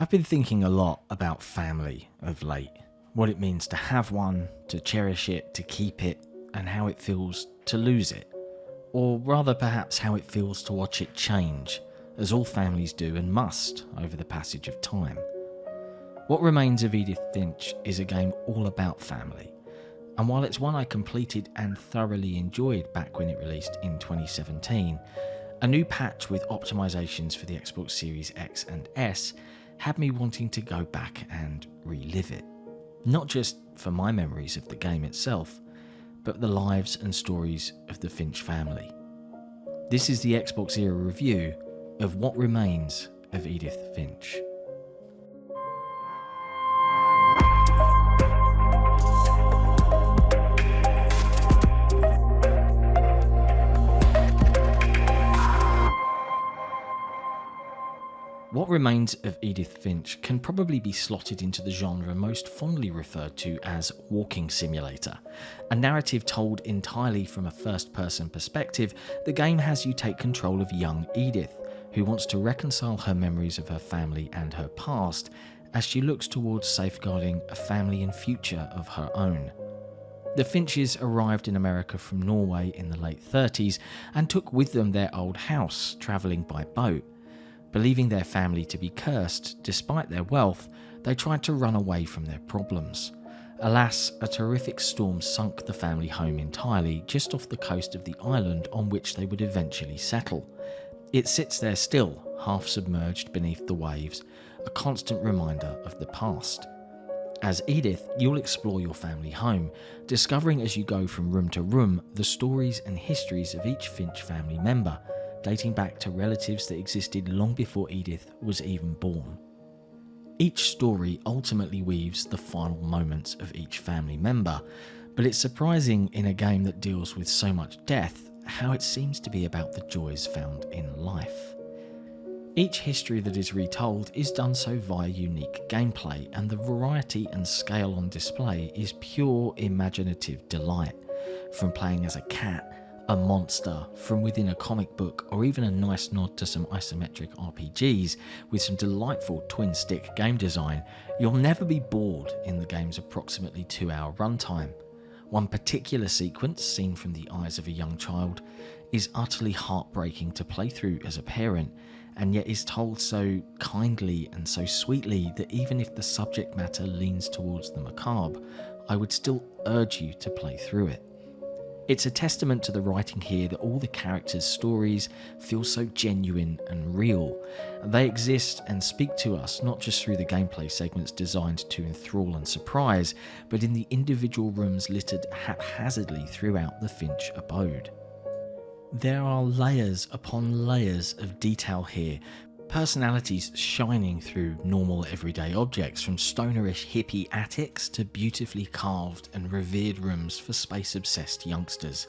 I've been thinking a lot about family of late, what it means to have one, to cherish it, to keep it, and how it feels to lose it. Or rather perhaps how it feels to watch it change, as all families do and must over the passage of time. What Remains of Edith Finch is a game all about family, and while it's one I completed and thoroughly enjoyed back when it released in 2017, a new patch with optimizations for the Xbox Series X and S had me wanting to go back and relive it. Not just for my memories of the game itself, but the lives and stories of the Finch family. This is the XboxEra review of What Remains of Edith Finch. What Remains of Edith Finch can probably be slotted into the genre most fondly referred to as walking simulator. A narrative told entirely from a first-person perspective, the game has you take control of young Edith, who wants to reconcile her memories of her family and her past as she looks towards safeguarding a family and future of her own. The Finches arrived in America from Norway in the late 30s and took with them their old house, travelling by boat. Believing their family to be cursed, despite their wealth, they tried to run away from their problems. Alas, a terrific storm sunk the family home entirely, just off the coast of the island on which they would eventually settle. It sits there still, half submerged beneath the waves, a constant reminder of the past. As Edith, you'll explore your family home, discovering as you go from room to room the stories and histories of each Finch family member, dating back to relatives that existed long before Edith was even born. Each story ultimately weaves the final moments of each family member, but it's surprising in a game that deals with so much death how it seems to be about the joys found in life. Each history that is retold is done so via unique gameplay, and the variety and scale on display is pure imaginative delight. From playing as a cat, a monster from within a comic book, or even a nice nod to some isometric RPGs with some delightful twin-stick game design, you'll never be bored in the game's approximately 2-hour runtime. One particular sequence, seen from the eyes of a young child, is utterly heartbreaking to play through as a parent, and yet is told so kindly and so sweetly that even if the subject matter leans towards the macabre, I would still urge you to play through it. It's a testament to the writing here that all the characters' stories feel so genuine and real. They exist and speak to us not just through the gameplay segments designed to enthrall and surprise, but in the individual rooms littered haphazardly throughout the Finch abode. There are layers upon layers of detail here, personalities shining through normal everyday objects, from stonerish hippie attics to beautifully carved and revered rooms for space-obsessed youngsters.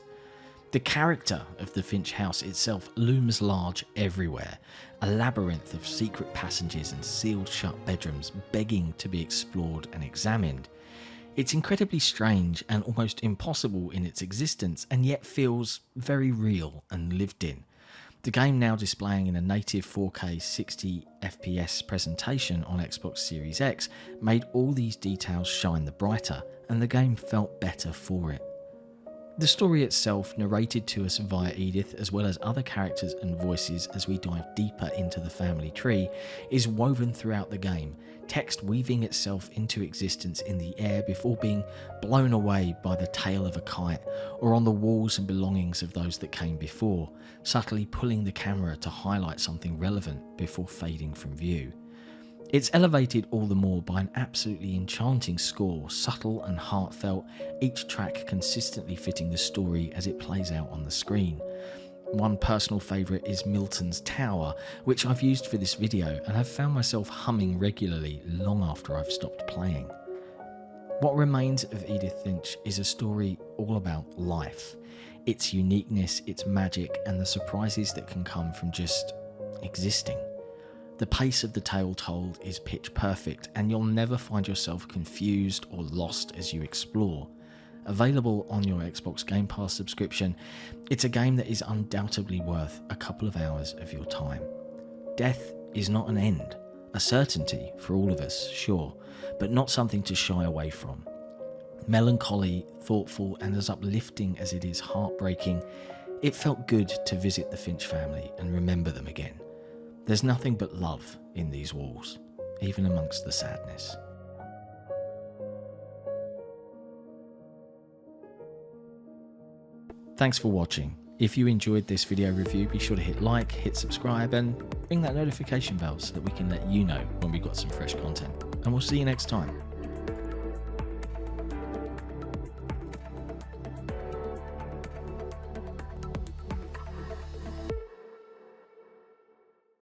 The character of the Finch house itself looms large everywhere, a labyrinth of secret passages and sealed shut bedrooms begging to be explored and examined. It's incredibly strange and almost impossible in its existence, and yet feels very real and lived in. The game, now displaying in a native 4K 60 Fps presentation on Xbox Series X, made all these details shine the brighter, and the game felt better for it. The story itself, narrated to us via Edith as well as other characters and voices as we dive deeper into the family tree, is woven throughout the game, text weaving itself into existence in the air before being blown away by the tail of a kite, or on the walls and belongings of those that came before, subtly pulling the camera to highlight something relevant before fading from view. It's elevated all the more by an absolutely enchanting score, subtle and heartfelt, each track consistently fitting the story as it plays out on the screen. One personal favourite is Milton's Tower, which I've used for this video and have found myself humming regularly long after I've stopped playing. What Remains of Edith Finch is a story all about life, its uniqueness, its magic, and the surprises that can come from just existing. The pace of the tale told is pitch perfect, and you'll never find yourself confused or lost as you explore. Available on your Xbox Game Pass subscription, it's a game that is undoubtedly worth a couple of hours of your time. Death is not an end, A certainty for all of us, sure, but not something to shy away from. Melancholy, thoughtful, and as uplifting as it is heartbreaking, it felt good to visit the Finch family and remember them again. There's nothing but love in these walls, even amongst the sadness. Thanks for watching. If you enjoyed this video review, be sure to hit like, hit subscribe, and ring that notification bell so that we can let you know when we've got some fresh content. And we'll see you next time.